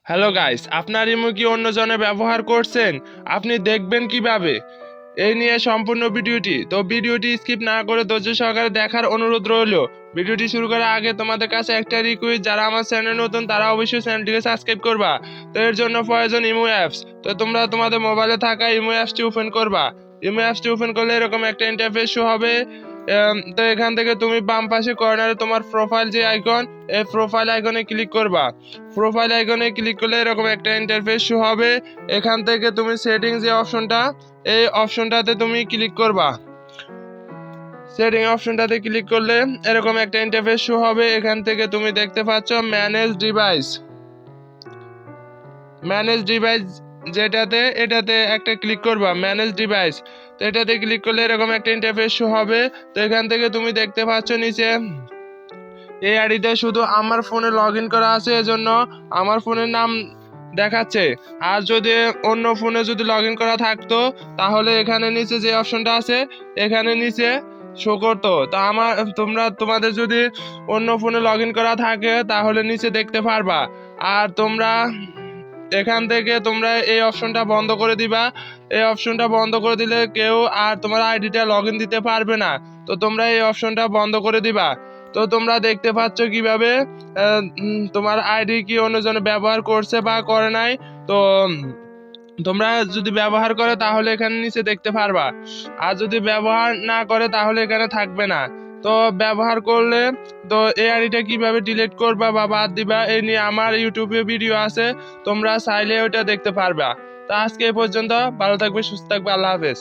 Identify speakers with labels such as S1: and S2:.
S1: Hello guys, আপনার imo কি অন্যজনে ব্যবহার করছেন? আপনি দেখবেন কিভাবে? এই নিয়ে সম্পূর্ণ ভিডিওটি স্কিপ না করে ধৈর্য সহকারে দেখার অনুরোধ রইল। ভিডিওটি শুরু করার আগে তোমাদের কাছে একটা রিকোয়েস্ট, যারা আমার চ্যানেল নতুন তারা অবশ্যই চ্যানেলটিকে সাবস্ক্রাইব করবা। তো এর জন্য প্রয়োজন ইমো অ্যাপস। তো তোমরা তোমাদের মোবাইলে থাকা ইমো অ্যাপসটি ওপেন করবা। ইমো অ্যাপসটি ওপেন করলে এরকম একটা ইন্টারফেস শো হবে। তো এখান থেকে তুমি বাম পাশে কর্নারে তোমার প্রোফাইল যে আইকন, এই প্রোফাইল আইকনে ক্লিক করবা। প্রোফাইল আইকনে ক্লিক করলে এরকম একটা ইন্টারফেস শো হবে। এখান থেকে তুমি সেটিং যে অপশনটা, এই অপশনটাতে তুমি ক্লিক করবা। সেটিং অপশনটাতে ক্লিক করলে এরকম একটা ইন্টারফেস শো হবে। এখান থেকে তুমি দেখতে পাচ্ছ ম্যানেজ ডিভাইস এটাতে একটা ক্লিক করবা, ম্যানেজ ডিভাইস। তো এটাতে ক্লিক করলে এরকম একটা ইন্টারফেস শো হবে। তো এখান থেকে তুমি দেখতে পাচ্ছ নিচে এই আইডিতে শুধু আমার ফোনে লগ ইন করা আছে, এজন্য আমার ফোনের নাম দেখাচ্ছে। আর যদি অন্য ফোনে যদি লগ ইন করা থাকতো তাহলে এখানে নিচে যে অপশনটা আছে এখানে নিচে শো করতো। তা তোমাদের যদি অন্য ফোনে লগ ইন করা থাকে তাহলে নিচে দেখতে পারবা। আর তোমরা এখান থেকে তোমরা এই অপশনটা বন্ধ করে দিবা। এই অপশনটা বন্ধ করে দিলে কেউ আর তোমার আইডিটা লগ ইন দিতে পারবে না। তো তোমরা এই অপশনটা বন্ধ করে দিবা। তো তোমরা দেখতে পাচ্ছ কিভাবে তোমার আইডি কি অন্যজন ব্যবহার করছে বা করে নাই। তো তোমরা যদি ব্যবহার করে তাহলে এখানে নিচে দেখতে পারবা, আর যদি ব্যবহার না করে তাহলে এখানে থাকবে না। তো ব্যবহার করলে তো এই আইডিটা কিভাবে ডিলিট করবা বা বাদ দিবা এই নিয়ে আমার ইউটিউবে ভিডিও আছে, তোমরা চাইলে ওটা দেখতে পারবা। তো আজকে এই পর্যন্ত, ভালো থাকবে, সুস্থ থাকবে, আল্লাহ হাফেজ।